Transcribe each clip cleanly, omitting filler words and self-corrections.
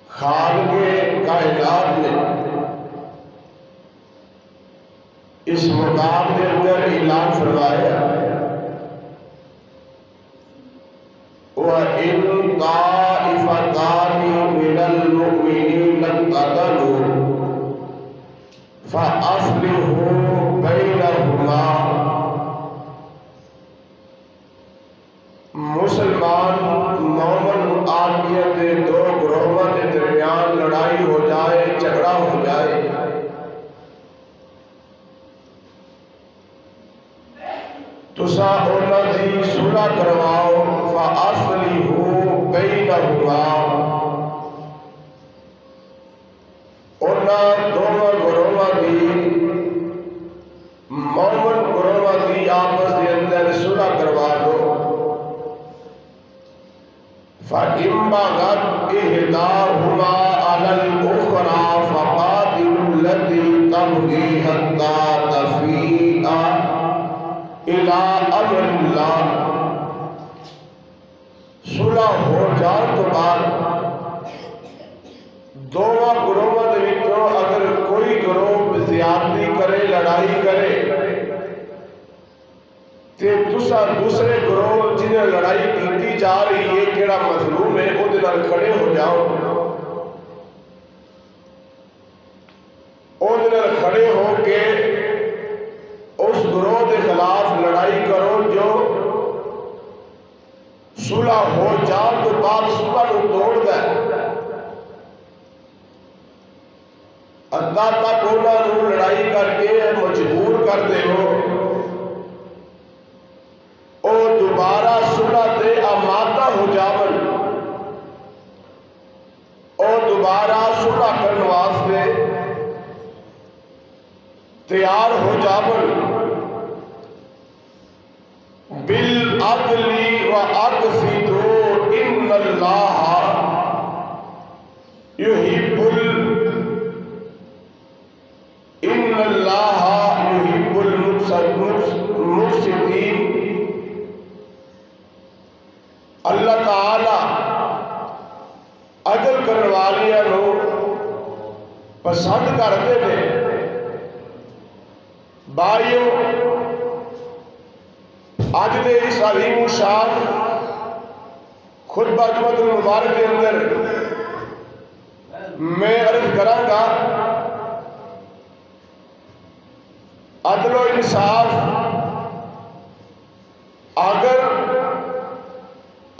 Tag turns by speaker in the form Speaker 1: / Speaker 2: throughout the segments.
Speaker 1: خالق کائنات نے اس مقام کے اندر اعلان فرمایا وَإِن طَائِفَتَانِ مِنَ الْمُؤْمِنِينَ اقْتَتَلُوا فَأَصْلِحُوا بَيْنَهُمَا۔ مسلمان مومن آدمیوں کے دو گروہوں کے درمیان لڑائی ہو جائے، جھگڑا ہو جائے، تسا انہاں دی صلح کرواؤ، فَأَصْلِحُوا بَيْنَهُمَا۔ انہاں دونوں گروہاں دی، مومن گروہاں دی آپس دے اندر صلح کروا دو۔ فَإِن بَغَتْ إِحْدَاهُمَا عَلَى الْأُخْرَى فَقَاتِلُوا الَّتِي تَبْغِي حَتَّى تَفِيءَ إِلَى أَمْرِ اللَّهِ۔ صلح ہو جان تو بعد دونوں گروہوں دے وچوں اگر کوئی گروہ زیادتی کرے، لڑائی کرے، تے تسا دوسرے گروہ جنہیں لڑائی کیتی جا رہی ہے، کیڑا مظلوم ہے، وہ نال کھڑے ہو جاؤ، وہ نال کھڑے ہو کے اس گروہ کے خلاف لڑائی کرو جو صلح ہو جان تو بعد صلح کو توڑ دے، حتیٰ تک انہاں نوں لڑائی کر کے مجبور کر دے ہو اور دوبارہ صلح دے آمادہ ہو جاون اور دوبارہ صلح کرنے واسطے تیار ہو جاون۔ بالعدل وَأَقْسِطُوا إِنَّ اللَّهَ يُحِبُّ المقسطین۔ اللہ تعالی عدل کرنے والیاں نو پسند کرتے ہیں۔ بھائیو، آج دے اس عظیم الشان خطبہ جمعۃ المبارک کے اندر میں عرض کراں گا عدل و انصاف اگر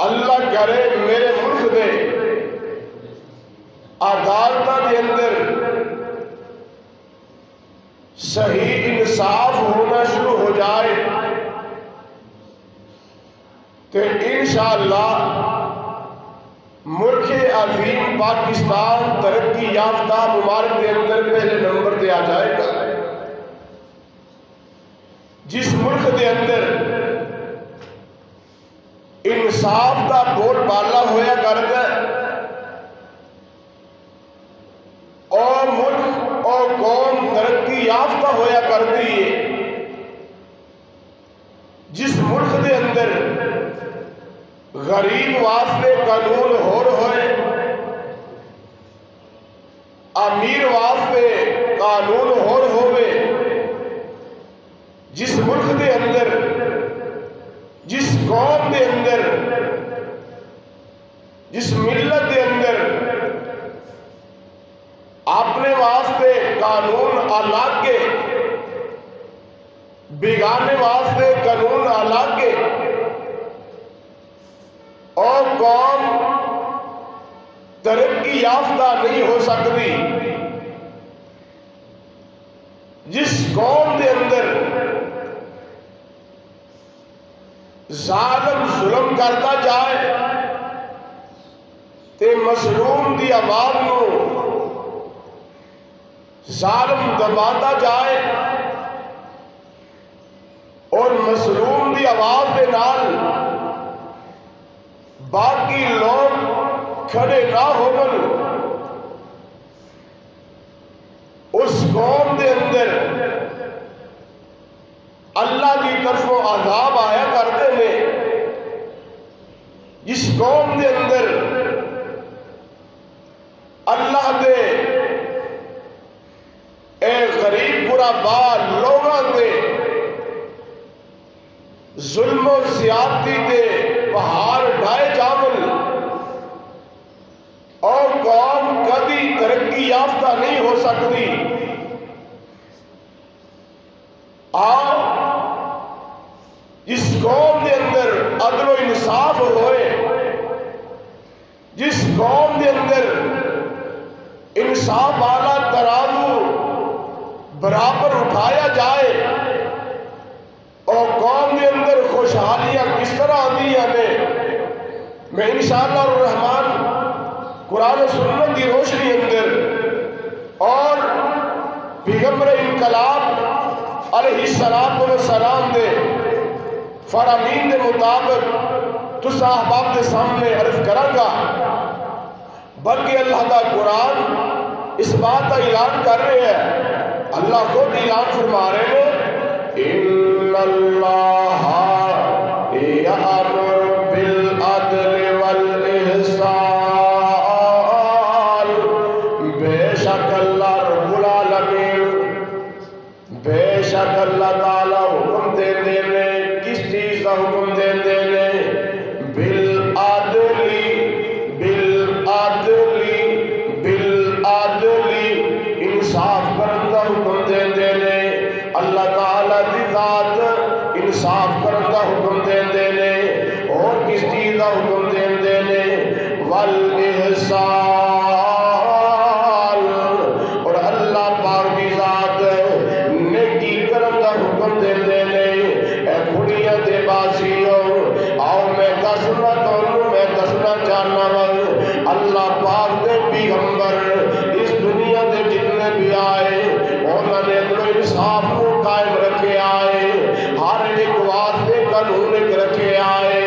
Speaker 1: اللہ کرے میرے ملک دے عدالتاں دے اندر صحیح انصاف ہونا شروع ہو جائے تو انشاءاللہ ملک عظیم پاکستان ترقی یافتہ ممالک کے اندر پہلے نمبر پہ آ جائے گا۔ جس ملک کے اندر انصاف کا بول بالا ہویا کرتا ہے اور ملک اور قوم ترقی یافتہ ہویا کرتی ہے، جس ملک کے اندر غریب واسطے قانون ہوئے، امیر واسطے قانون ہوئے، جس ملک دے اندر، جس قوم دے اندر، جس ملت دے اندر اپنے واسطے قانون الگ کے، بیگانے واسطے قانون الگ کے، اور قوم ترقی یافتہ نہیں ہو سکتی، جس قوم دے اندر ظالم ظلم کرتا جائے تے مظلوم دی آواز نو ظالم دباتا جائے اور مظلوم دی آواز دے نال باقی لوگ کھڑے نہ ہون، اس قوم دے اندر اللہ کی طرفوں عذاب آیا کرتے ہیں، جس قوم دے اندر اللہ دے اے غریب غربا لوگاں دے ظلم و زیادتی دے پہاڑ ڈھائے جاون اور قوم کبھی ترقی یافتہ نہیں ہو سکتی. آؤ جس قوم دے اندر عدل و انصاف ہوئے، جس قوم دے اندر انصاف والا ترازو برابر اٹھایا جائے، اور قوم دے اندر خوشحالیاں کس طرح آتی ہیں. میں انشاءاللہ الرحمن قرآن و سنت کی روشنی اندر اور پیغمبر انقلاب علیہ السلام دے فرامین دے مطابق تو صحابہ دے سامنے عرض کروں گا، بلکہ اللہ دا قرآن اس بات کا اعلان کر رہے ہیں. اللہ خود اعلان فرما رہے ہیں، ان اللہ یأمر بالعدل والاحسان. بے شک اللہ رب العالمین، بے شک اللہ تعالیٰ حکم دے دینے، کس چیز کا حکم دے دینے؟ بالعدل، بالعدل، بالعدل، انصاف کرن کا حکم دے دینے. اللہ تعالیٰ دی ذات انصاف کرن کا حکم دے دینے. اور کس چیز کا حکم دے دینے؟ والاحسان. اور اللہ پاک دی ذات نیکی کرن کا حکم دے دینے. اے کھڑیاں دے باسیوں، آؤ میں دسنا تانوں، میں دسنا چاہنا وا، اللہ پاک دے پیغمبر اس دنیا دے جتنے بھی آئے انہوں نے عدل و انصاف کو قائم رکھے آئے، ہر ایک واسطے قانون ایک رکھے آئے.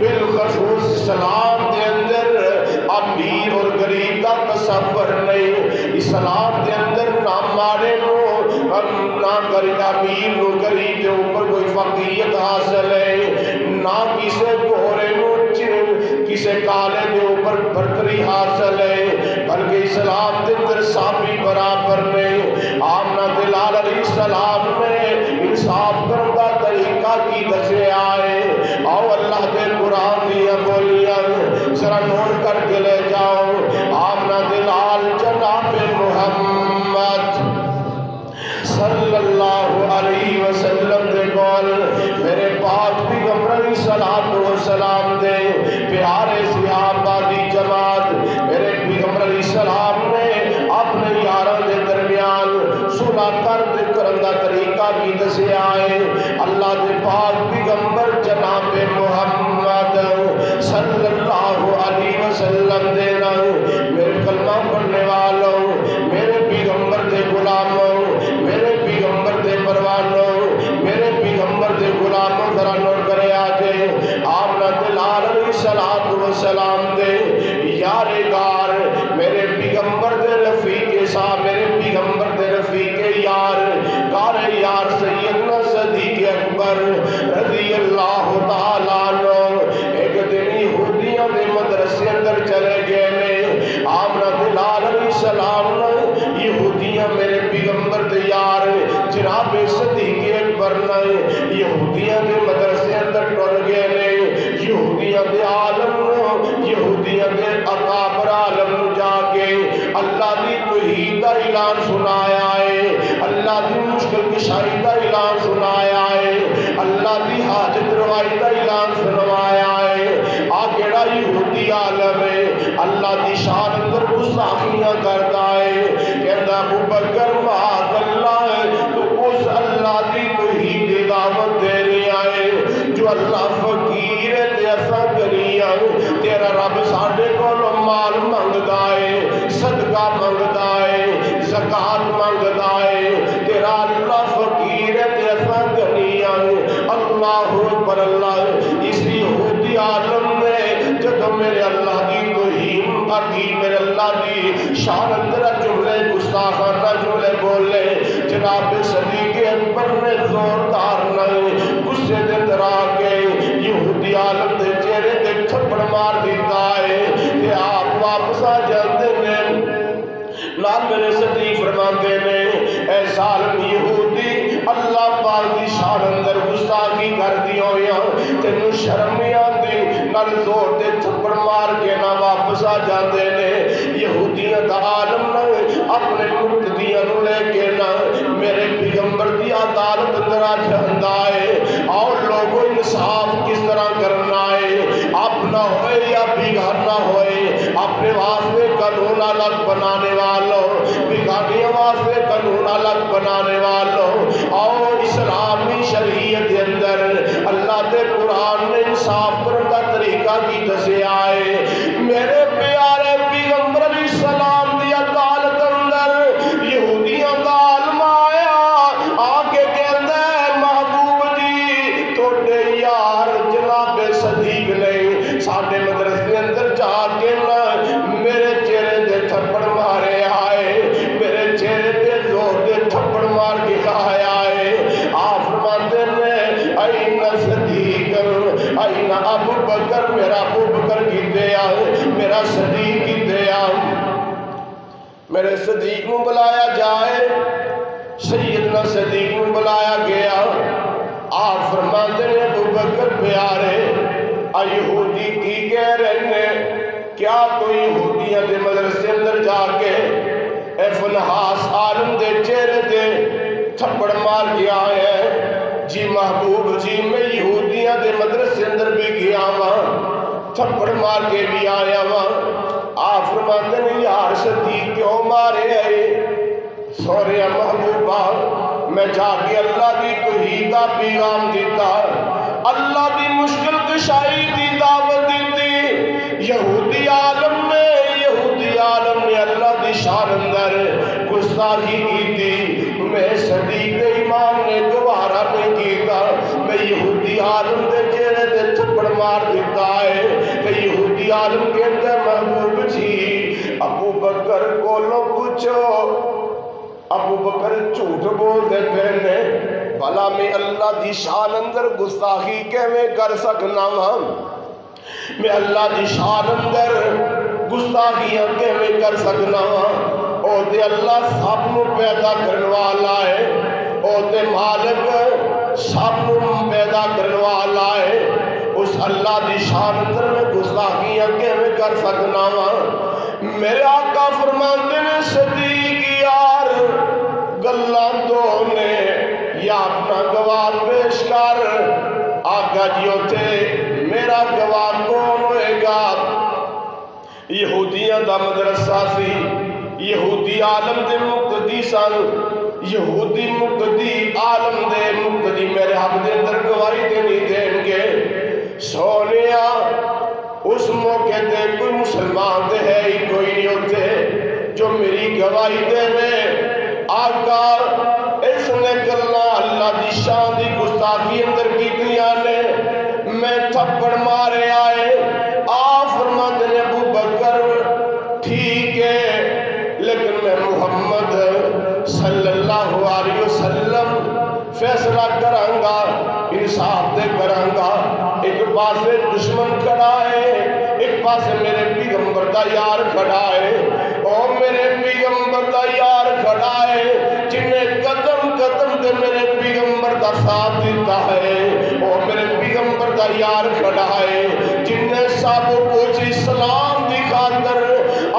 Speaker 1: بالخصوص اسلام دے اندر امیر اور غریب کا تصور نہیں. اسلام دے اندر نہ مارے نو نہ امیر نو غریب دے اوپر کوئی فقیریت حاصل ہے، نہ کسے گورے نو کسے کالے دے اوپر برتری حاصل ہے، بلکہ اسلام دے اندر سبھی برابر نے. آمنہ دلال علیہ السلام نے انصاف کرن دا طریقہ کی دسے آئے. آؤ اللہ دے قرآن دیا بولیاں ذرا نوٹ کر کے لے جاؤ. آمنہ دلال جناب محمد صلی اللہ علیہ وسلم دے قول، میرے پاک پیغمبر علیہ السلام دے پیارے صحابہ دی جماعت، میرے پیغمبر علیہ السلام نے اپنے یاراں دے درمیان صلح کرن دا طریقہ بھی دسے آئے. اللہ دے پاک پیغمبر جناب محمد صلی اللہ علیہ وسلم دے میرے کلمہ پڑھنے والوں، میرے پیغمبر دے غلاموں، میرے پیغمبر دے پروانوں، میرے پیغمبر دے غلاموں ذرا نوٹ کرے آجے. آمنہ دلال علیہ السلام دے یار گار، میرے پیغمبر دے رفیق صاحب، میرے پیغمبر دے رفیق یار گار یار سیدنا صدیق اکبر رضی اللہ تعالیٰ عنہ ایک دن یہودیاں دے مدرسے اندر چلے گئے نے. آمنہ دلال علیہ السلام نے یہودیاں میرے پیغمبر دے یار جناب صدیق اکبر نے یہودیاں دے مدرسے اندر ٹر گئے نے. یہودیاں دے عالم یہودیاں دے اکابر عالم جا کے اللہ دی توحید دا اعلان سنایا ہے، اللہ دی مشکل کشائی دا اعلان سنایا ہے، اللہ دی حاجت روائی دا اعلان سنوایا ہے. آگڑا یہودی عالم ہے اللہ دی شان اندر گستاخیاں کرتا ہے، کہندا ابو بکر معاذ اللہ تو اس اللہ دی توحید دی دعوت دے رہا ہے جو اللہ فقیر ہے تے اساں غنی ہاں. تیرا رب ساڈے کولوں مال منگدا ہے، صدقہ منگدا ہے، زکات منگدا ہے. تیرا اللہ فقیر ہے تے اساں غنی ہاں. اللہ اکبر. اللہ اس یہودی عالم نے جدوں میرے اللہ دی توہین کی، میرے اللہ دی شان اندر جملے گستاخانہ جملے بولے، جناب صدیق اکبر نے زوردار نہیں غصے دے اندر آ کے یہودی عالم دے چہرے تے تھپڑ مار دی نظر آتا ہے اور لوگوں انصاف کس طرح کرنا ہے، اپنا ہوئے یا بگانا ہوئے، اپنے واسطے قانون الگ بنانے والوں، بگانے واسطے قانون الگ بنانے والوں، اور اسلامی شریعت کے اندر اللہ کے قرآن نے انصاف کرنے کا طریقہ کی دسیا ہے۔ میرے پیارے پیغمبر علیہ السلام دی عدالت اندر یہودیاں دا عالم آیا، آگے کہندا ہے محبوب جی توڑے یار جناب صدیق نے ساڈے مدرسے اندر جا کے نا میرے چہرے دے تھپڑ مارے آئے، میرے چہرے دے زور دے تھپڑ مار کے آیا ہے۔ آپ فرماتے ہیں این صدیق این ابو بکر، میرا ابو بکر کتے آئے، میرا صدیق کتے آئے، میرے صدیق کو بلایا جائے، سیدنا صدیق کو بلایا گیا۔ آپ فرماتے ہیں ابو بکر پیارے یہودی کی کہہ رہے ہیں، کیا کوئی یہودیاں دے مدرسے اندر جا کے اے فنحاس عالم دے چہرے دے تھپڑ مار گیا ہے؟ جی محبوب جی میں یہودیاں دے مدرسے اندر بھی گیا ہوں، تھپڑ مار کے بھی آیا ہوں۔ آپ فرماتے ہیں یار صدیق کیوں مارے آئے؟ سوریا محبوبہ میں جا کے اللہ دی توحید دا پیغام دیتا، اللہ دی مشکل کشائی دی دعوت دیتی، یہودی عالم نے اللہ دی شان اندر گستاخی کی تھی، میں صدیق امام نے گوارا نہیں کیتا، میں یہودی عالم دے چہرے دے تھپڑ مار دیتا ہے کہ یہودی عالم کے اندر محبوب جی ابو بکر کو لو پوچھو، ابو بکر جھوٹ بول دیتے ہیں، بھلا میں اللہ دی شان اندر گستاخی کیویں کر سکنا ہوں؟ میں اللہ دی شان اندر گستاخیاں کیویں کر سکنا ہوں؟ او تے اللہ سب نو پیدا کرنے والا ہے، او تے مالک سب نو پیدا کرنے والا ہے، اس اللہ دی شان اندر میں گستاخیاں کیویں کر سکنا ہوں؟ میرے آقا فرماتے ہیں صدیق یار گلاں تو نے یا اپنا گواہ پیش کر۔ آقا جی ہوتے میرا گواہ کون ہوئے گا؟ یہودیاں دا مدرسہ سی، یہودی عالم دے مقتدی سن، یہودی مقتدی عالم دے مقتدی میرے حق دے اندر گواہی دینی دیں گے۔ سونیا اس موقع دے کوئی مسلمان دے ہے ہی کوئی نہیں ہوتے جو میری گواہی دے میں آقا اس نے گلنا اللہ دی شان دی گستاخی اندر کی دنیا نے میں تھپڑ مارے آئے۔ آپ فرماتے ہیں ابو بکر ٹھیک ہے لیکن میں محمد صلی اللہ علیہ وسلم فیصلہ کروں گا، انصاف دے کروں گا۔ ایک پاسے دشمن کھڑا ہے، ایک پاسے میرے پیغمبر دا یار کھڑا ہے، اور میرے پیغمبر دا یار کھڑا ہے جنہیں قدم قدم دے میرے پیغمبر دا ساتھ دیتا ہے، اور میرے پیغمبر دا یار کھڑا ہے جنہیں سب کچھ اسلام دی خاطر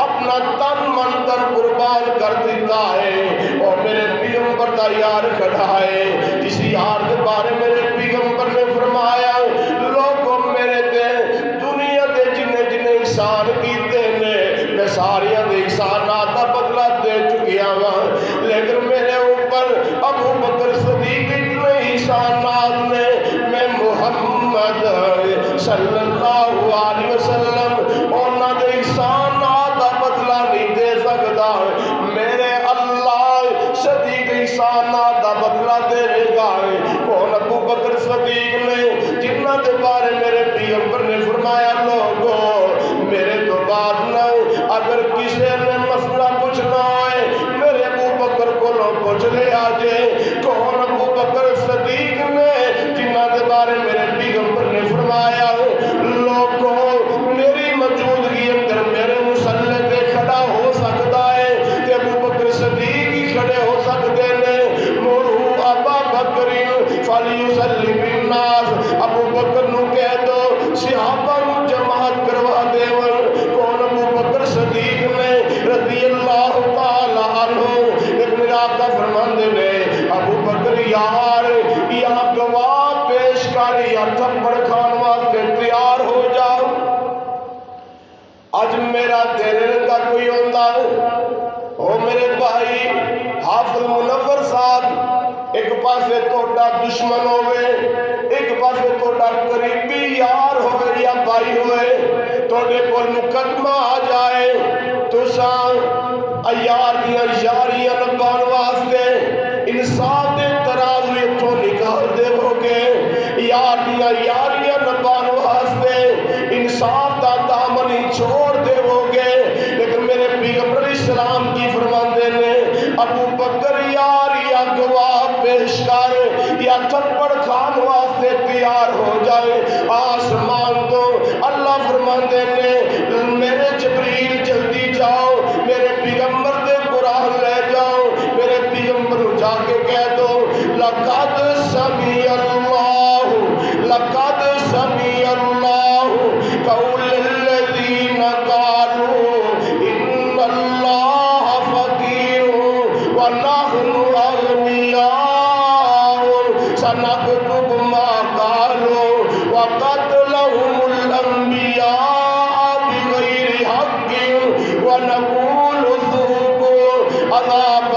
Speaker 1: اپنا تن من تن قربان کر دیتا ہے، اور میرے پیغمبر دا یار کھڑا ہے جس یار کے بارے میرے پیغمبر نے فرمایا لوگوں میرے دے دنیا دے جنہیں جنہیں احسان کیتے نے میں ساریاں دے احسانات کا بدلہ دے چکیا ہوں، لیکن میرے اوپر ابو بکر صدیق اتنے احسانات نے میں محمد صلی اللہ علیہ وسلم انہاں دے احسانات کا بدلہ نہیں دے سکتا، میرے اللہ صدیق احسانات کا بدلہ دے گا۔ کون ابو بکر صدیق نے جنہ دے بارے میرے پیغمبر نے فرمایا لوگوں میرے تو بعد نہ اگر کسی نے مسئلہ پوچھنا ہے میرے ابو بکر کو لو پوچھ لے آجے۔ کون ابو بکر صدیق نے جنہ دے بارے میرے پیغمبر نے فرمایا لوگوں میری موجودگی اندر میرے مسلح پہ کھڑا ہو سکتا ہے کہ ابو بکر صدیق ہی کھڑے ہو سکتے ہیں۔ مرو ابا بکر فلیصلی بالناس، ابو بکر نو کہہ دو صحابہ نو جمع تیرے رنگا کوئی ہوندہ او میرے بھائی حافظ منور صاحب ایک پاسے توڑا دشمن ہوئے ایک پاسے توڑا قریبی یار ہوئے یا بھائی ہوئے توڑے کول مقدمہ آ جائے تو سان ایار دیا یاریاں نبان واسطے انصاف دے ترازوی تو نکال دے ہوگے یار دیا یاریاں نبان واسطے انصاف دا دامنی چھوڑ دے ہوگے لیکن میرے پیغمبر اسلام کی فرماندے نے ابو بکر یار یا گواہ پیش کر یا تھپڑ کھان واسطے تیار ہو جائے آسمان تو اللہ فرماندے نے میرے جبریل جلدی جاؤ میرے پیغمبر دے قرآن لے جاؤ میرے پیغمبر جا کے کہہ دو لقد سمیع اللہ قول الذین قالوا ان اللہ فقیر ونحن اغنیاء سنکتب ما قالوا وقتلهم الانبیاء بغیر حق ونقول ذوقوا عذاب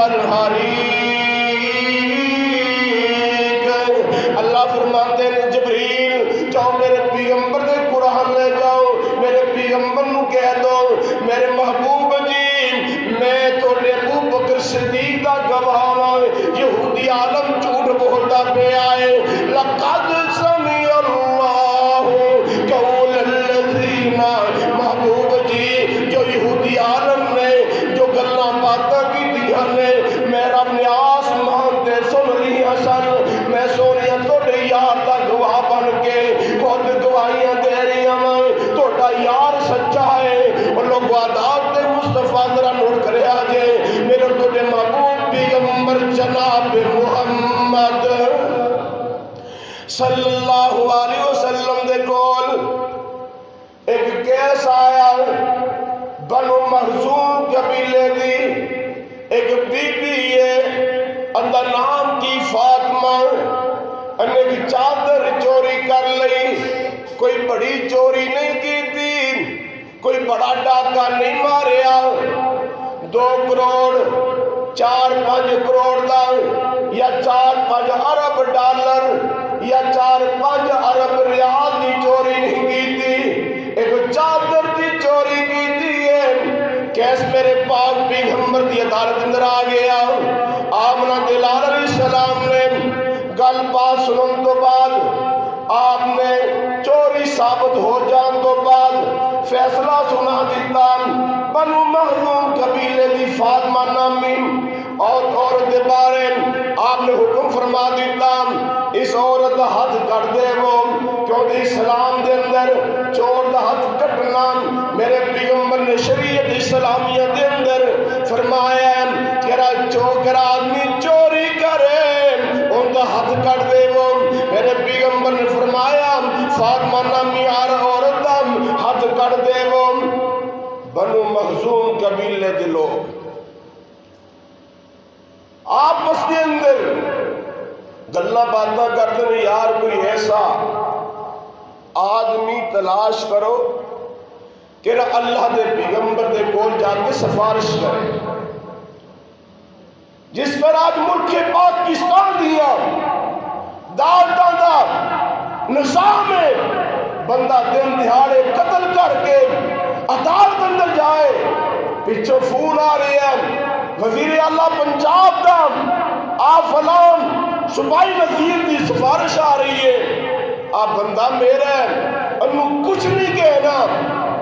Speaker 1: الحریق اللہ فرماتے ہیں جبریل جاؤ میرے پیغمبر دے قرآن لے جاؤ میرے پیغمبر نو کہہ دو میرے محبوب جی میں تو ابو بکر صدیق دا گواہ ہوں یہودی عالم جھوٹ بولتا پہ آئے لقد سمیع اللہ قول الذین محبوب جی جو یہودی عالم نے جو گلاں باتاں کی دیا نے میرا نیاز مانتے سن لیا سن میں سونیا توڑے یار دا گواہ بن کے خود گواہیاں دے رہی ہوں توڑا یار سچا ہے اور لوگ عذاب دے مصطفیٰ ذرا نوٹ کرے آجے میرے توڑے محبوب پیغمبر جناب محمد صلی اللہ علیہ وسلم دے کول ایک کیس آیا بنو مخزوم قبیلے دی ایک بی بی ہے اندر نام کی فاطمہ انہیں کی چادر چوری کر لئی کوئی بڑی چوری نہیں کی تھی کوئی بڑا ڈاکہ نہیں ماریا 2 کروڑ 4-5 کروڑ دا یا 4-5 ارب ڈالر یا 4-5 ارب ریال دی چوری نہیں کی تھی ایک چادر دی چوری کی تھی کیس میرے پاک پیغمبر دی عدالت اندر آ گیا آمنہ دلال علیہ السلام نے گل بات سنن تو بعد آپ نے چوری ثابت ہو جان تو بعد فیصلہ سنا دیتا بنو مخزوم قبیلے دی فاطمہ نامی اور عورت بارے آپ نے حکم فرما دیتا اس عورت ہاتھ کٹ دے وہ کیونکہ اسلام دے اندر چور دا ہاتھ کٹنا میرے پیغمبر نے شریعت اسلامیہ دے اندر فرمایا کہ آدمی چوری کرے ان دا ہاتھ کٹ دے وہ میرے پیغمبر نے فرمایا فاطمہ نامی عورت دا ہاتھ کٹ دے وہ بنو مخزوم قبیلے دے لوگ آپس کے اندر گلہ باتاں کرتے ہیں یار کوئی ایسا آدمی تلاش کرو کہ اللہ دے پیغمبر دے کول جا کے سفارش کرے جس پر آج ملک پاکستان دیا دعوتاں دا نظام ہے بندہ دن دہاڑے قتل کر کے عدالت اندر جائے پیچھے فون آ رہے ہیں وزیر اعلیٰ پنجاب دا آپ فلان صوبائی وزیر دی سفارش آ رہی ہے آپ بندہ میرا انہوں کچھ نہیں کہنا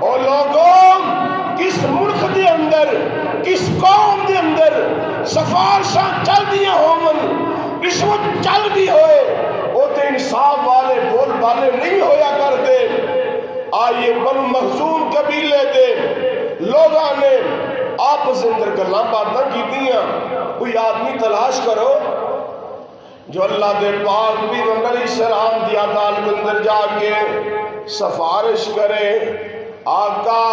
Speaker 1: اور لوگوں کس ملک دے اندر کس قوم دے اندر سفارشاں چل دیا ہومن رشوت چل دی ہوئے وہ تے انصاف والے بول والے نہیں ہویا کرتے آئیے بنو مخزوم قبیلے دے لوگاں نے آپس اندر گلاں باتاں کی دیا کوئی آدمی تلاش کرو جو اللہ دے پاک پیغمبر علیہ السلام دی عدالت اندر جا کے سفارش کرے آقا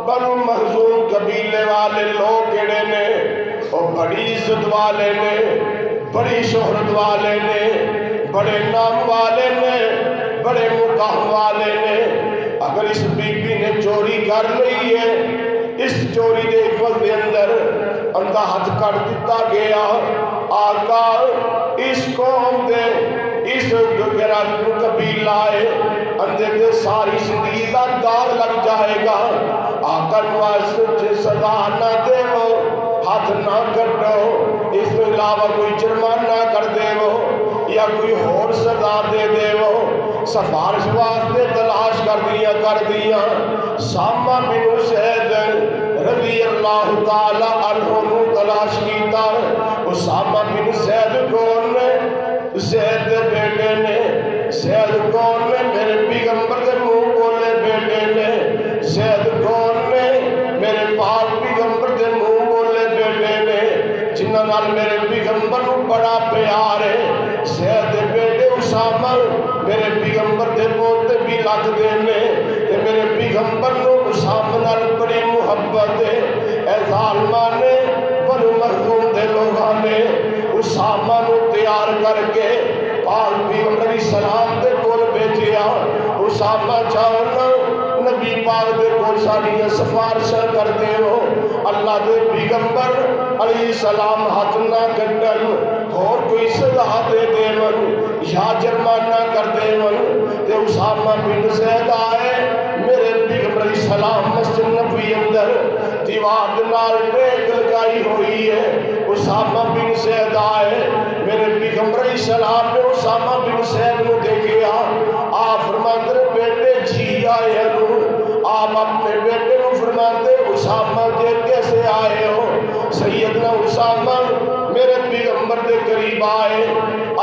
Speaker 1: بنو مخزوم قبیلے والے لوگ کیڑے نے اور بڑی عزت والے نے بڑی شہرت والے نے بڑے نام والے نے بڑے مقام والے نے اگر اس بی بی نے چوری کر لی ہے اس چوری دے عوض دے اندر اندھا ہاتھ کر دیتا گیا. آقا اس قوم دے اس قبیلہ اندھے دے ساری زندگی کا داغ لگ جائے گا. آقا نواز سزا نہ دے وہ ہاتھ نہ کٹو اس میں علاوہ کوئی جرمانہ کر دے وہ یا کوئی اور سزا دے دے وہ سفارش واسطے تلاش کر دیا. سامہ بن زید رضی اللہ تعالی عنہ نو تلاش کیتا. اسامہ بن زید کون نے؟ زید دے بیٹے نے. زید کون نے؟ میرے پیغمبر دے منہ بولے بیٹے نے. زید کون نے؟ میرے پاک پیغمبر دے منہ بولے بیٹے نے جنہاں نال میرے پیغمبر نو بڑا پیار ہے. زید دے بیٹے اسامہ میرے پیغمبر دے پوتے بھی لگ دینے تے میرے پیغمبر نو اسامہ نال بڑی محبت ہے. اے ظالمان نے بنو مخزوم دے لوگاں نے اسامہ نو تیار کر کے پاک پیغمبر علیہ السلام دے کول بھیجیا. اسامہ چاہنا نبی پاک دے کول ساڑیاں سفارشاں کر دے ہو. اللہ دے پیغمبر علیہ السلام ہاتھ نہ کٹن اور کوئی سزا دے دے من یا جرمانہ کر دے من. تے اسامہ بن زید آئے میرے پیغمبر علیہ السلام مسجد نبوی اندر دیوار نال ٹیک لگائی ہوئی ہے. اسامہ بن زید آئے میرے پیغمبر علیہ السلام نے اسامہ بن زید نو دیکھیا. آپ فرماتے ہیں بیٹے جی آئے نو. آپ اپنے بیٹے نو فرماتے اسامہ جے کیسے آئے ہو؟ سیدنا اسامہ میرے پیغمبر دے قریب آئے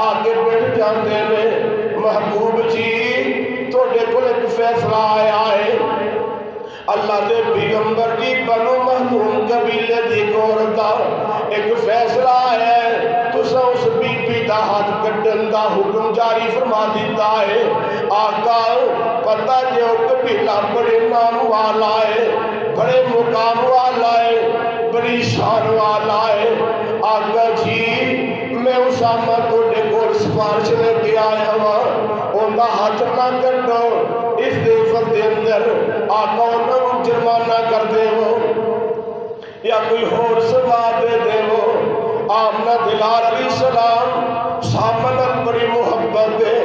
Speaker 1: آگے بیٹھ جاندے نے. محبوب جی توڑے کل ایک فیصلہ آیا ہے. اللہ دے پیغمبر جی بنو مخزوم قبیلے دی عورتا ایک فیصلہ ہے تسا اس بی بی دا ہاتھ کٹن دا حکم جاری فرما دیتا ہے. آقا پتہ جو قبیلہ بڑے نام والا ہے بڑے مقام والا ہے بڑی شان والا ہے. آقا جی میں اسامہ توڑے کول سفارش لے کے آیا ہوا ان دا ہاتھ نہ کٹو اس دیفت دے اندر. آقا انہوں جرمانہ کر دے وہ یا کوئی اور سزا دے دے وہ. آمنہ دلال علیہ السلام سامنت بڑی محبت ہے.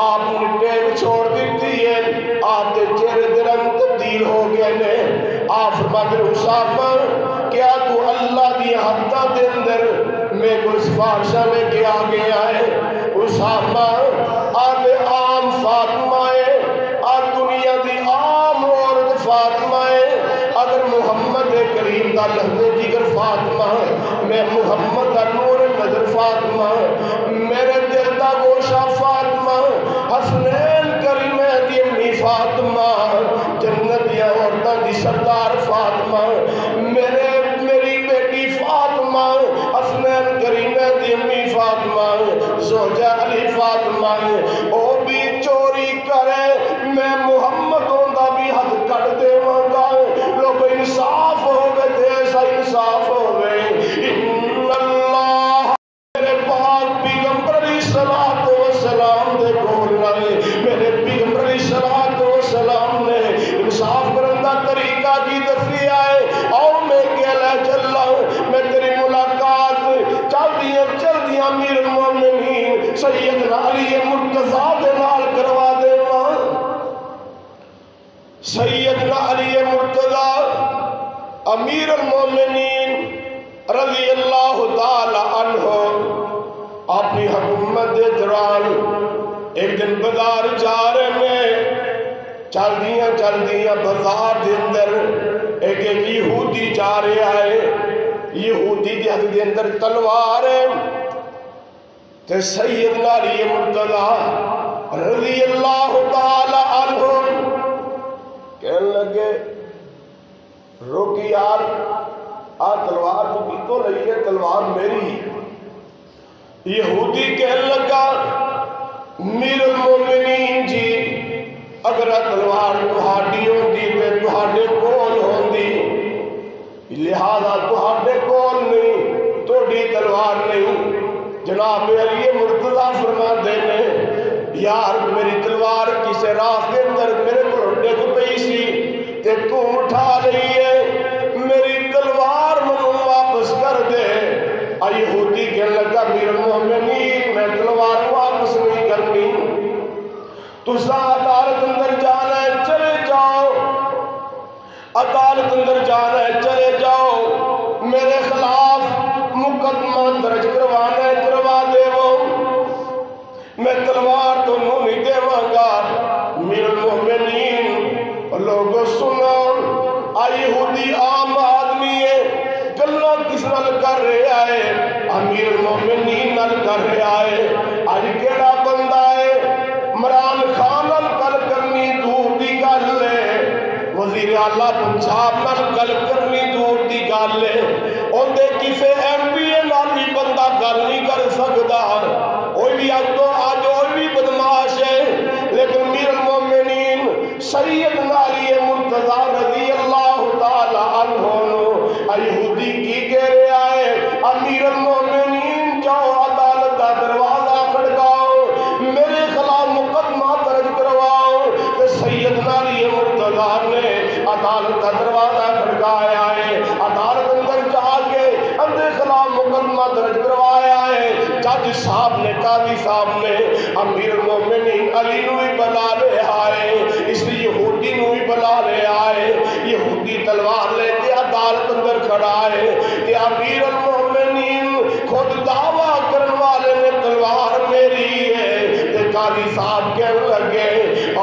Speaker 1: آپ نے ٹیک چھوڑ دیتی ہے. آپ کے چہرے دے رنگ تبدیل ہو گئے نے. آپ فرماتے اسامہ کیا تو اللہ دی حدہ دے اندر میں کوئی سفارشہ لے کے آگے آئے؟ اسامہ آدھے عام فاطمہ ہے آدھ دنیا دی عام عورت فاطمہ ہے. اگر محمد کریم دا لہدے جگر فاطمہ میں محمد دا نور نظر فاطمہ میرے دل دا گوشہ فاطمہ حسنین کریم دی امی فاطمہ جنت یا عورتاں دی سردار فاطمہ میری بیٹی فاطمہ حسنین کریم دی امی فاطمہ زوجہ علی فاطمہ او بھی چوری کرے میں محمد ہوندہ بھی حد کٹ دے مانگا. لوگ انصاف ہوگے دیسا انصاف ہوگے. ان اللہ میرے پاک پیغمبر علیہ السلام دے کول نائے میرے پیغمبر علیہ السلام نے انصاف کرندہ طریقہ کی دسی آئے. اور میں کہلے چلا میں تیری ملاقات چل دیاں امیر المومنین سیدنا علی مرتضیٰ دے نال کروا دے ماں. سیدنا علی مرتضیٰ امیر المومنین رضی اللہ تعالی عنہ اپنی حکومت دے دوران ایک دن بازار جا رہے ہیں. چل دیاں بازار دے اندر ایک یہودی جا رہا ہے. یہودی دے ہاتھ دے اندر تلوار ہے تے سیدنا علی مرتضیٰ رضی اللہ تعالی عنہ کہنے لگے روکی یار تلوار تو کی تو لئی ہے تلوار میری. یہودی کہنے لگا امیر المومنین جی اگر تلوار تہاڈی ہوندی تے تہاڈے کول ہوندی لہذا تہاڈے کول نہیں تہاڈی تلوار نہیں. جناب علی مرتضیٰ فرماتے ہیں یار میری تلوار کسے راستے اندر میرے کو ڈگ پئی سی تے تو اٹھا لئی ہے یہودی کہنے لگا امیر المومنین میں تلوار واپس نہیں کرنی، تسا عدالت اندر جانا ہے چلے جاؤ، عدالت اندر جانا ہے چلے جاؤ، میرے خلاف مقدمہ درج کروانا ہے کروا دے وہ، میں تلوار تو نہیں دے گا۔ امیر المومنین لوگوں سنو، یہودی عام آدمی ہے، گلہ کس نال کر رہے آئے؟ امیر المومنین نال کر رہے آئے۔ آج کیڑا بندہ ہے عمران خان نال گل کرنی دور دی گل ہے، وزیر اعلیٰ پنجاب نال گل کرنی دور دی گل ہے، اندے کسے ایم پی اے نال بھی بندہ گل نہیں کر سکتا، کوئی بھی آج بھی بدماش ہے، لیکن امیر المومنین سیدنا علی مرتضیٰ رضی اللہ تعالی عنہ یہودی کی کہہ رہے آئے امیر المومنین جاؤ عدالت کا دروازہ کھڑکاؤ، میرے خلاف مقدمہ درج کرواؤ۔ کہ سیدنا علی مرتضیٰ نے عدالت کا دروازہ کھڑکایا ہے، عدالت اندر جا کے اندر خلاف مقدمہ درج کروایا ہے۔ جج صاحب نے قاضی صاحب نے امیر المومنین علی نو بھی بلا لے آئے، اس لیے یہودی نو بھی بلا لے آئے۔ یہودی تلوار لے کے عدالت اندر کھڑا ہے کہ امیر المومنین خود دعویٰ کرنے والے نے تلوار میری ہے۔ کہ قاضی صاحب کہنے لگے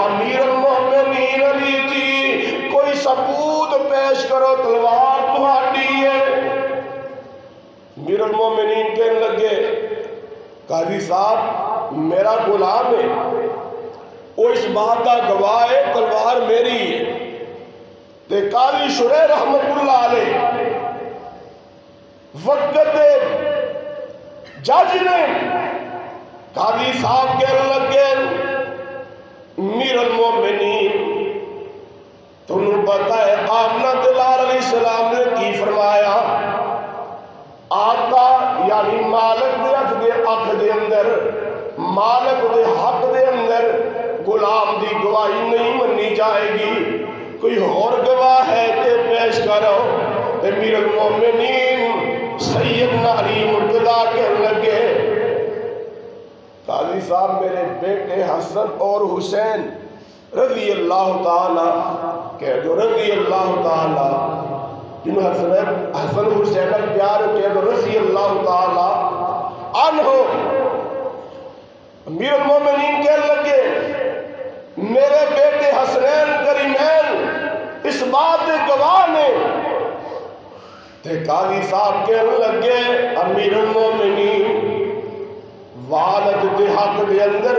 Speaker 1: امیر المومنین علی جی کوئی ثبوت پیش کرو، تلوار تمہاری ہے۔ امیر المومنین کہنے لگے قاضی صاحب میرا غلام ہے، وہ اس بات کا گواہ ہے تلوار میری ہے۔ تے قاضی شریح رحمت اللہ علیہ وقت دے جج نے قاضی صاحب کہنے لگے امیر المومنین تمہیں پتہ ہے آمنہ دلال علیہ السلام نے کی فرمایا؟ آقا یعنی مالک دے حق دے اندر، مالک دے حق دے اندر غلام دی گواہی نہیں منی جائے گی، کوئی اور گواہ ہے کہ پیش کرو۔ امیر المومنین سیدنا علی مرتضیٰ کہنے لگے قاضی صاحب میرے بیٹے حسن اور حسین رضی اللہ تعالی کہہ دو رضی اللہ تعالی، جنہوں حسن حسین پیار کہہ دو رضی اللہ تعالی عنہ۔ امیر المومنین کہنے لگے میرے بیٹے حسنین کریمین اس بات کے گواہ نے۔ تے قاضی صاحب کہنے لگے امیر المومنین والد دے حق دے اندر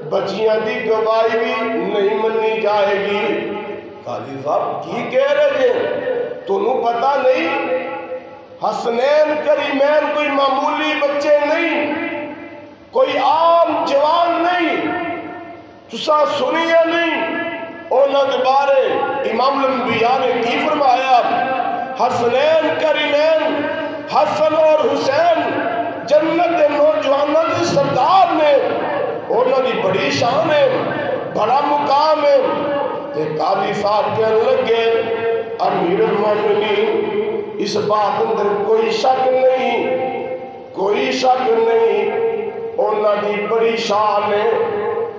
Speaker 1: بچیاں دی گواہی بھی نہیں منی جائے گی۔ قاضی صاحب کی کہہ رہے ہیں؟ تمہیں پتہ نہیں حسنین کریمین کوئی معمولی بچے نہیں، کوئی عام جوان نہیں، تسا سنیا نہیں؟ اونا کے بارے امام الانبیاء نے کی فرمایا حسنین کریمین حسن اور حسین جنت دے نوجوانوں کے سردار نے، اونا دی بڑی شان ہے، بڑا مقام ہے۔ تے قاضی صاحب کہنے لگے امیر المومنین اس بات اندر کوئی شک نہیں، کوئی شک نہیں، اونا دی بڑی شان ہے،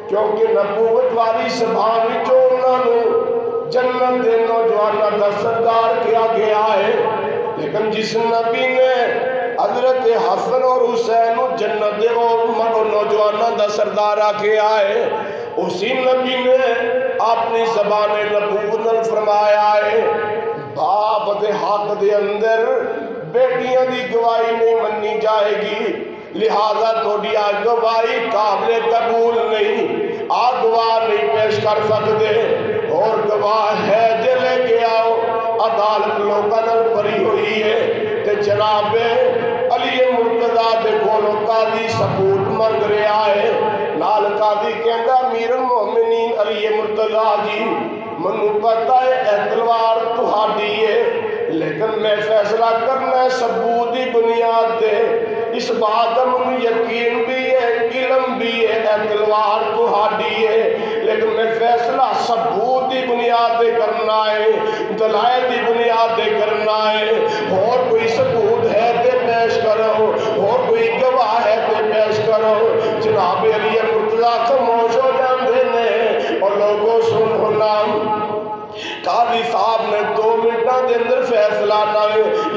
Speaker 1: کیونکہ نبوت والی زبان جو انہوں جنت دے نوجوانوں کا سردار کیا گیا ہے، لیکن جس نبی نے حضرت حسن اور حسین جنت دے نوجوانوں کا سردار کیا ہے، اسی نبی نے اپنی زبان نبوت فرمایا ہے باپ دے حق دے اندر بیٹیاں دی گواہی نہیں منی جائے گی، لہذا توڑی گواہی قابل قبول نہیں، گواہ نہیں پیش کر سکتے، اور گواہ ہے جے لے کے آؤ۔ عدالت لوگاں نال بھری ہوئی ہے تے جناب علی مرتضیٰ دے کولوں قاضی ثبوت منگ رہا ہے، نال قاضی کہندا امیر المومنین علی مرتضیٰ جی منوں پتہ ہے اے تلوار تہاڈی ہے، لیکن میں فیصلہ کرنا ہے ثبوت دی بنیاد تے، اس بات کا مجھے یقین بھی ہے علم بھی ہے اے تلوار تہاڈی ہے، لیکن میں فیصلہ ثبوت دی بنیاد تے کرنا ہے، دلائل دی بنیاد تے کرنا ہے، اور کوئی ثبوت ہے تے پیش کرو، اور کوئی گواہ ہے تے پیش کرو۔ جناب علی مرتضیٰ خاموش ہو جاندے نے اور لوگوں سن ہونا۔ قاضی صاحب نے 2 منٹاں دے اندر فیصلہ نہ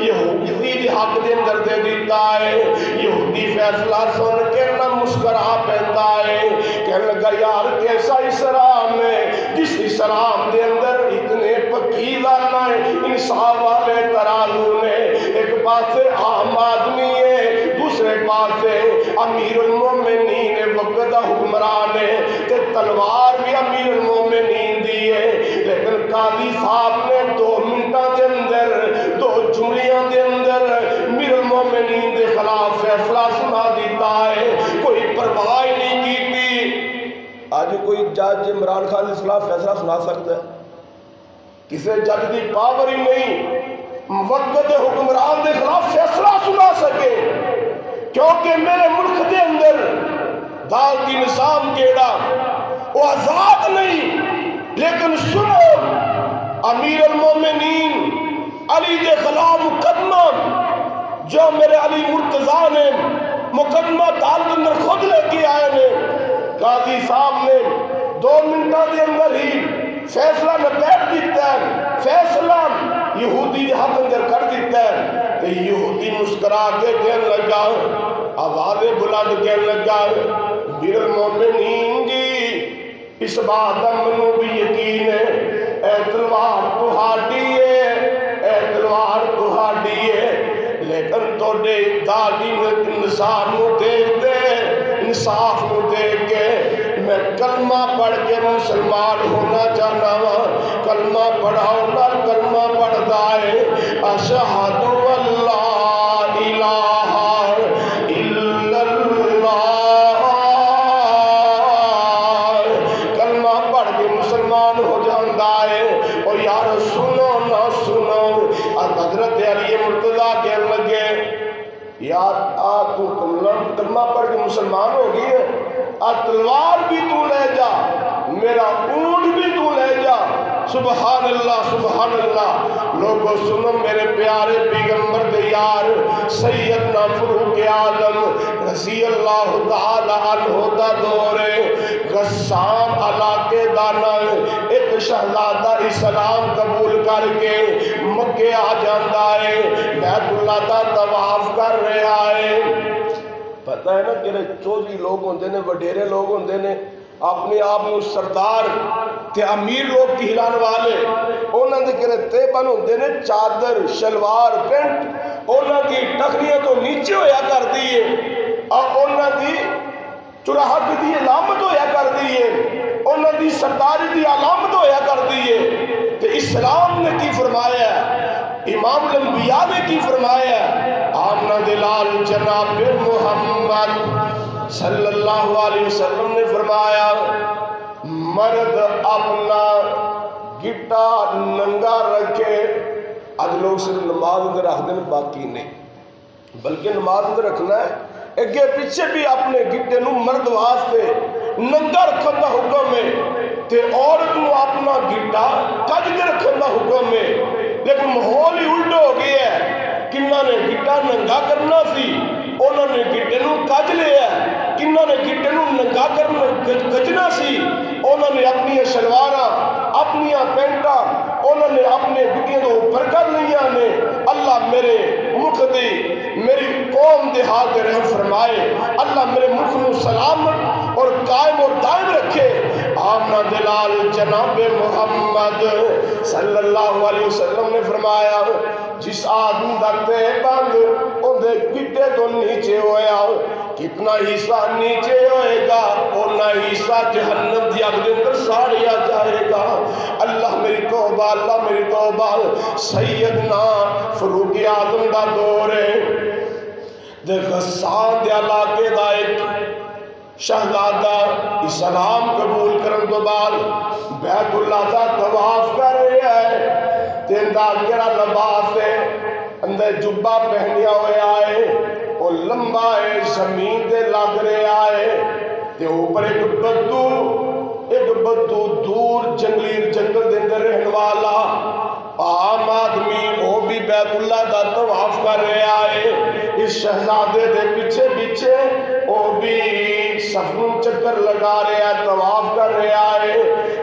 Speaker 1: یہودی دے حق دے اندر دے دیتا ہے۔ یہودی فیصلہ سن کے نہ مسکرا پیندا ہے، کہنے لگا یار کیسا اسلام ہے جس اسلام دے اندر اتنے پکیزانہ انصاف والے ترازو نے، ایک پاسے عام آدمی ہے، دوسرے پاسے امیر المومنین وقت دا حکمران ہے، تے تلوار بھی امیر المومنین دی ہے، لیکن قاضی صاحب نے 2 منٹاں دے اندر 2 جملیاں دے اندر امیر المومنین دے خلاف فیصلہ سنا دیتا ہے، کوئی پرواہ نہیں کیتی۔ آج کوئی جج عمران خان کے خلاف فیصلہ سنا سکتا ہے؟ کسی جج کی پاور ہی نہیں وقت دے حکمران دے خلاف فیصلہ سنا سکے، کیونکہ میرے ملک دے اندر دالتی نظام کیڑا وہ آزاد نہیں۔ لیکن سنو، امیر المومنین علی دے خلاف مقدمہ جو میرے علی مرتضیٰ نے مقدمہ عدالت اندر خود لے کے آئے نے، قاضی صاحب نے 2 منٹوں کے اندر ہی فیصلہ نپیٹ دیتا ہے، فیصلہ یہودی دے حق اندر کر دیتا ہے۔ تو یہودی مسکرا کے کہنے لگا، آوازیں بلند کہنے لگا، امیر المومنین جی اس بات کا منو بھی یقین ہے، اے تلوار تہاڈی ہے، اے تلوار تہاڈی ہے، لیکن توڑے داڑھی انسان نو دیکھ دے، انصاف نو دیکھ کے میں کلمہ پڑھ کے مسلمان ہونا چاہنا ہوں۔ کلمہ پڑھاؤ نہ کلمہ پڑھتا ہے، اشہد ان لا الہ الا اللہ، کلمہ پڑھ کے مسلمان ہو جاتا ہے۔ اور یار سنو نہ سنو، حضرت علی مرتضیٰ کہنے لگے یار تو کلمہ پڑھ کے مسلمان ہو گئی ہے، تلوار بھی تو لے جا، میرا اونٹ بھی تو لے جا۔ سبحان اللہ سبحان اللہ۔ لوگوں سنو میرے پیارے پیغمبر دے یار سیدنا فاروق اعظم رضی اللہ تعالی عنہ دا دور غسان علاقے دانا ایک شہزادہ اسلام قبول کر کے مکے آ جاندہ ہے، بیت اللہ دا طواف کر رہا ہے۔ پتہ ہے نا کہ چودھری لوگ ہوندے نے، وڈیرے لوگ ہوندے نے، اپنے آپ میں سردار تے امیر لوگ کی ہلان والے، انہوں نے کہنے تیبن ہوندے نے، چادر شلوار پینٹ انہوں کی ٹخنیاں تو نیچے ہویا کر دیئے اور انہوں کی چراہٹ دی علامت ہویا کر دیئے، انہوں کی سرداری دی علامت ہویا کر دیئے۔ تو اسلام نے کی فرمایا ہے، امام الانبیاء نے کی فرمایا ہے، آمنہ دلال جناب محمد صلی اللہ علیہ وسلم نے فرمایا مرد اپنا گٹا ننگا رکھے۔ آج لوگ صرف نماز اندر رکھ دیں باقی نہیں، بلکہ نماز اندر رکھنا ہے اگے پیچھے بھی اپنے گٹے نو مرد واسطے ننگا رکھن دا حکم ہے، تے عورت نو اپنا گٹا کج کے رکھن دا حکم ہے۔ لیکن ماحول ہی الٹا ہو گیا ہے، کنہ نے گٹا ننگا کرنا سی انہوں نے گٹے نو کج لیا، کنہ نے گٹے نو ننگا کرنا کجنا سی انہوں نے اپنی شلوارہ اپنی پینٹا انہوں نے اپنے گٹیاں تو اوپر کر لیا نے۔ اللہ میرے ملک دی میری قوم دے حال دے رحم فرمائے، اللہ میرے ملک نو سلامت اور قائم اور دائم رکھے۔ آمنہ دلال جناب محمد صلی اللہ علیہ وسلم نے فرمایا جس آدمی دکتے بند اندھے گٹے تو نیچے ہویا، کتنا حصہ نیچے ہوئے گا اُنہ حصہ جہنم دی آگ دے اندر ساڑیا جائے گا۔ اللہ میری توبہ، اللہ میری توبہ۔ سیدنا فاروق اعظم دا دور ہے، دے غسان دے علاقے دا ایک شہزادہ اسلام قبول کرن تو بعد بیت اللہ دا طواف کر رہا ہے، تین دا گرا لباس ہے، اندر جبہ پہنیا ہوئے آئے اور لمبا ہے، زمین دے لگ رہے آئے، تے اوپر ایک بدو دور جنگلی جنگل دے اندر رہن والا عام آدمی وہ بھی بیت اللہ دا طواف کر رہا ہے، اس شہزادے دے پیچھے پیچھے وہ بھی صفوں چکر لگا رہا ہے، طواف کر رہا ہے۔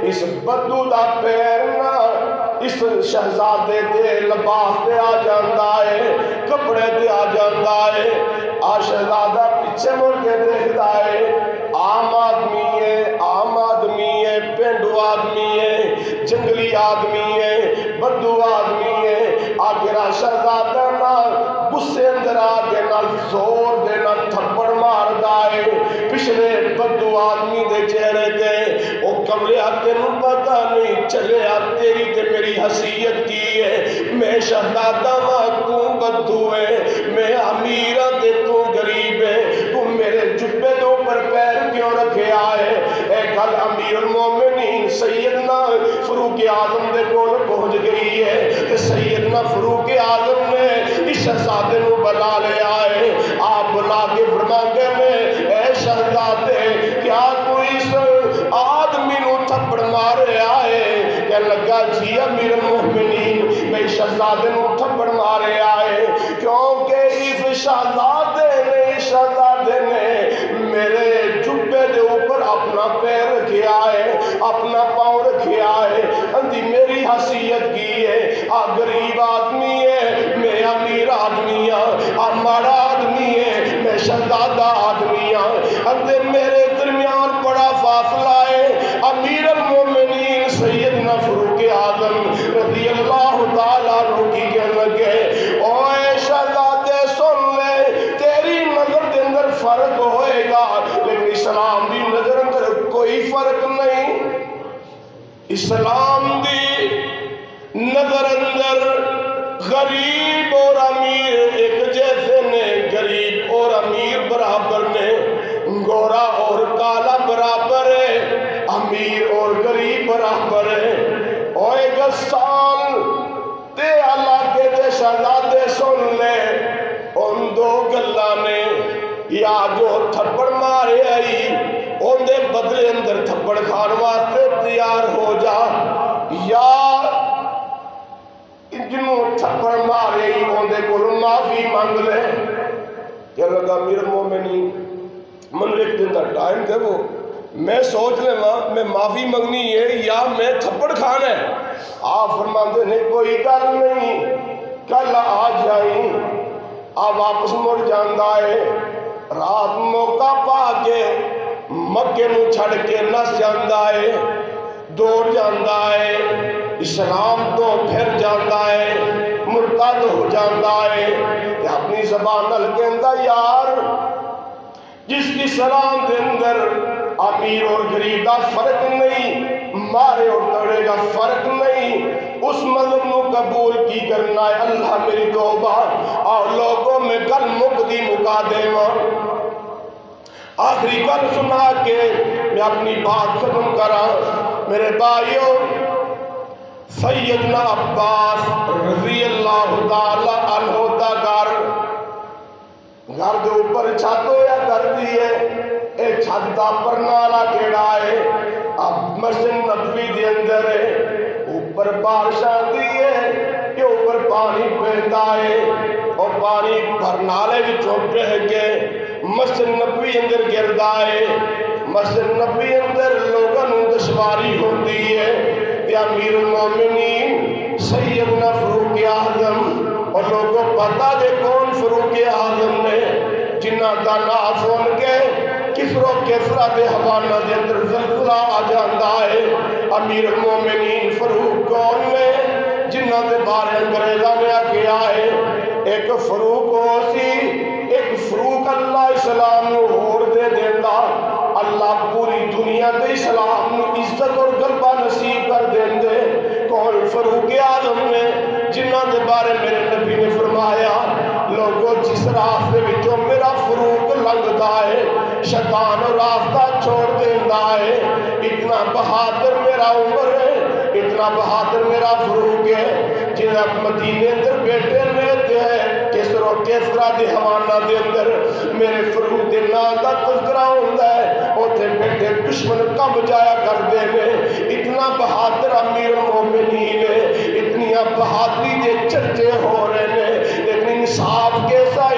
Speaker 1: اس بدو دا پیر نہ اس شہزادے دے لباس دے آ جاندا ہے، کپڑے دے آ جاندا ہے۔ آ شہزادہ پیچھے مڑ کے دیکھتا ہے، عام آدمی ہے، عام آدمی ہے، پینڈو آدمی ہے، جنگلی آدمی ہے، بدو آدمی ہے۔ آگے را شہزادہ نہ غصے اندر آگے نہ زور دے نہ تھپڑ ماردا ہے۔ پچھلے بدو آدمی دے چہرے تے او کملیا تینوں پتہ نہیں چلیا تیری تے میری حیثیت کی ہے۔ میں شہزادہ ماں تو بدو ہے، میں امیر تے تو غریب ہے، تو میرے جبے دے اوپر پیر کیوں رکھے آئے؟ اے گل امیر المومنین سیدنا فاروق اعظم دے کول پہنچ گئی ہے کہ سیدنا فاروق اعظم نے اس شہزادے نو بلا لے آئے۔ آپ بلا کے فرماندے میں اے شہزادے کیا تو اس آدمی نو تھپڑ مارے آئے؟ کہنے لگا جی امیر المومنین میں شہزادے نو تھپڑ مارے آئے کیونکہ اس شہزادے نے میرے جبے دے اوپر اپنا پیر رکھیا ہے، اپنا پاؤں رکھیا ہے، اندھی میری حیثیت کی ہے۔ آ غریب آدمی ہے، میں امیر آدمی ہاں، آ ماڑا آدمی ہے، میں شہزادہ آدمی ہاں، اندھے میرے درمیان بڑا فاصلہ ہے۔ امیر المومنین سیدنا فاروق اعظم رضی اللہ تعالیٰ عنہ کی کہنے لگے اوے شہزادے سن لے، تیری نظر دے اندر فرق ہوئے گا لیکن اسلام دی نظر اندر کوئی فرق نہیں۔ اسلام دی نظر اندر غریب اور امیر ایک جیسے نے، غریب اور امیر برابر نے، گورا اور کالا برابر ہے، امیر اور غریب برابر ہے۔ اوے گسان تے علاقے دے شہزادے سن لے، ان دو گلاں نے یا جو تھپڑ مارے آئی ان دے بدلے اندر تھپڑ کھان واسطے تیار ہو جا، یا جنہوں تھپڑ مارے ہی ان دے کول معافی مانگ لے۔ کہنے لگا امیر المومنین من ایک دن دا ٹائم دے وہ میں سوچ لے میں معافی منگنی ہے یا میں تھپڑ کھانا ہے؟ آپ فرماتے ہیں کوئی گل نہیں، کل آ جائیں۔ آپ واپس مڑ جاندہ ہے، رات موقع پا کے مکے نو چھڑ کے نس جاندہ ہے، دوڑ جاندہ ہے، اسلام تو پھر جاندہ ہے، مرتد ہو جاندہ ہے۔ اپنی زبان الکندہ یار جس کی سلام دے اندر امیر اور غریب کا فرق نہیں، مارے اور تڑے کا فرق نہیں، اس مذہب نو قبول کی کرنا ہے۔ اللہ میری توبہ اور لوگوں میں کل مقدی مکا دیواں۔ آخری کل سنا کے میں اپنی بات ختم کرا۔ میرے بھائیوں، سیدنا عباس رضی اللہ تعالی عنہ دا گھر دے اوپر چھت ہویا کر دی ہے، اے چھت دا پرنالا کیڑا ہے؟ اب مسجد نبوی دے اندر ہے، اوپر بارش آندی ہے کہ اوپر پانی بہتا ہے اور پانی پرنالے وچوں بہہ کے مسجد نبوی اندر گردا ہے۔ مسجد نبوی اندر لوگاں نوں دشواری ہوندی ہے کہ امیر المومنین سیدنا فاروق اعظم اور لوگوں پتہ دے کون فاروق اعظم نے جنہ دا نام سن کے کفر و کفرہ دے حوالہ دے اندر زلزلہ آ جاندہ ہے۔ امیر المومنین فاروق کون نے جنہ دے بارے انگریزہ نے کیا ہے؟ ایک فاروق ہو سی، ایک فاروق اللہ اسلام نو ہور دے دیندہ، اللہ پوری دنیا دے اسلام نو عزت اور غلبہ نصیب کر دیندے۔ کون فاروق اعظم نے جنہ دے بارے میرے نبی نے فرمایا لوگوں جس راستے وچوں میرا فاروق لنگتا ہے شیطان اور راستہ چھوڑ دیندہ ہے۔ اتنا بہادر میرا عمر ہے، اتنا بہادر میرا فاروق ہے جنہیں مدینے اندر بیٹے لیتے ہیں کسر و کسرہ دے حوانہ دے اندر میرے فاروق دے نام دا تذکرہ ہوندہ ہے، اوتے بیٹے دشمن کم جایا کر دے میں۔ اتنا بہادر امیر المومنین ہے، اتنی دیاں بہادری دے چرچے ہو رہے ہیں، لیکن انصاف کیسا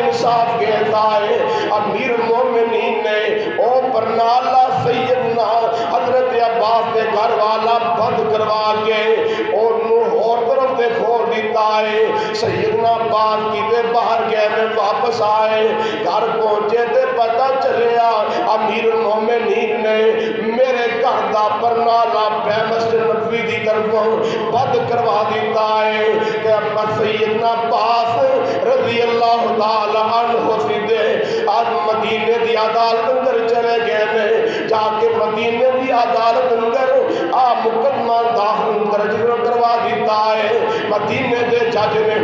Speaker 1: ہے؟ امیر المومنین نے او پرنالا سیدنا حضرت عباس دے گھر والا بند کروا کے انہوں اور طرف دے کھول دیتا ہے۔ سیدنا عباس کی دے باہر گئے میں واپس آئے، گھر پہنچے تے پتہ چلیا امیر المومنین نے میرے گھر دا پرنالا بے مسجد نبوی دی طرفوں بند کروا دیتا ہے کہ سیدنا عباس رضی اللہ تعالی عنہ سیدھے آج مدینے دی عدالت اندر چلے گئے نے، جا کے مدینے دی عدالت اندر مقدمہ داخل درج کروا دیتا ہے۔ مدینے دے جج نے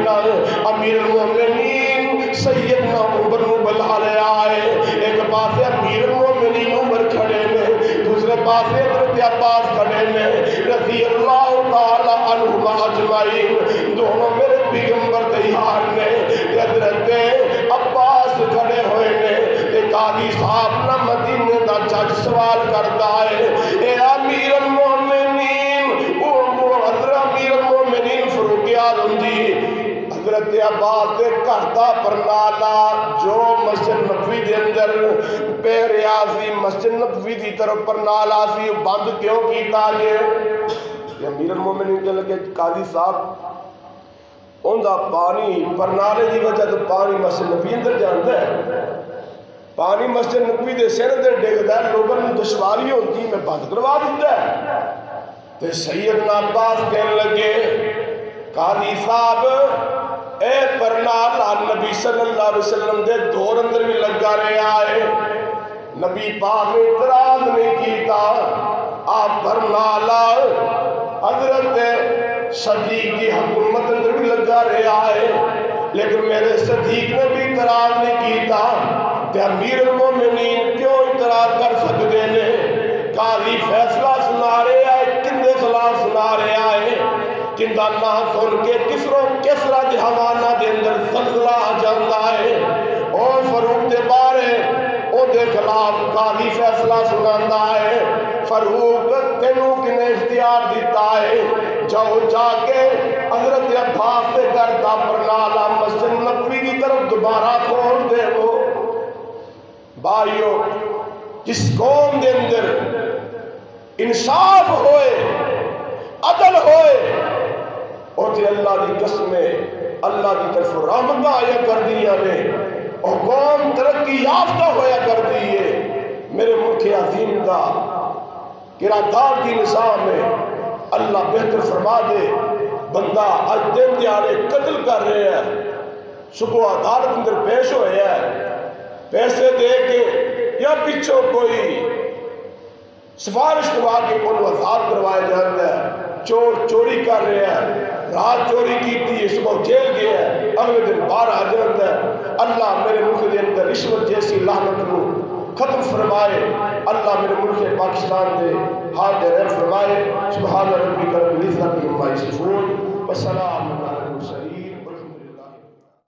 Speaker 1: امیر المومنین سیدنا عمر نو بلا لے آئے، ایک پاسے امیر المومنین عمر کھڑے نے، دوسرے پاسے حضرت عباس کھڑے نے رضی اللہ تعالی عنہما اجمعین، دونوں میرے پیغمبر تیار نے۔ حضرت عباس کھڑے ہوئے نے، قاضی صاحب نہ مدینے دا جج سوال کرتا ہے، اے امیر المومنین، حضرت امیر المومنین فاروق اعظم جی، حضرت عباس دے گھر دا پرنالا جو مسجد نبوی دے اندر بے ریاضی مسجد نبوی دی طرف پرنالا سی بند کیوں کیتا جے؟ امیر المومنین کے لگے قاضی صاحب ان دا پانی پرنالے دی وجہ تو پانی مسجد نبوی اندر جانتا ہے، پانی مسجد نبوی دے سر دے ڈگدا ہے، لوگوں نے دشواری ہوتی میں بند کروا دیتا ہے۔ تے سیدنا عباس کہنے لگے قاضی صاحب اے پرنالا نبی صلی اللہ علیہ وسلم دے دور اندر بھی لگا رہا ہے، نبی پاک نے اعتراض نہیں کیتا، آپ پرنالا حضرت صدیق کی حکومت اندر بھی لگا رہا ہے، لیکن میرے صدیق نے بھی اعتراض نہیں کیتا، تے امیر المومنین کیوں اعتراض کر سکتے نے؟ قاضی فیصلہ سنا رہا ہے، کندے خلاف سنا رہا ہے، کندہ نہ سن کے کسرا دے حوانہ دے اندر زلزلہ آ جاندہ ہے، اور فاروق دے بارے او دے خلاف قاضی فیصلہ سناندہ ہے۔ فاروق تینوں کنے اختیار دیتا ہے، جاؤ جا کے حضرت عباس سے گھر دا پرنالا مسجد نبوی کی طرف دوبارہ کھول دے وہ۔ بھائیو، جس قوم دے اندر انصاف ہوئے، عدل ہوئے، اور تے اللہ دی قسمیں اللہ دی طرف رحمت آیا کر دیا نے، اور قوم ترقی یافتہ ہویا کر دیئے۔ میرے ملک عظیم کا قرارداد کی نظام میں اللہ بہتر فرما دے، بندہ آج دن دیارے قتل کر رہے ہیں، صبح عدالت اندر پیش ہوئے ہیں، پیسے دے کے یا پیچھو کوئی سفارش کروا کے کوئی آزاد کروائے جاتے ہیں، چور چوری کر رہے ہیں، رات چوری کی تھی صبح جیل گیا ہے، اگلے دن باہر آ جاتا ہے۔ اللہ میرے ملک کے اندر رشوت جیسی لعنت کو ختم فرمائے، اللہ میرے ملک پاکستان دے حال دے رحم فرمائے۔ سبحان ربک رب العزت عما یصفون، والسلام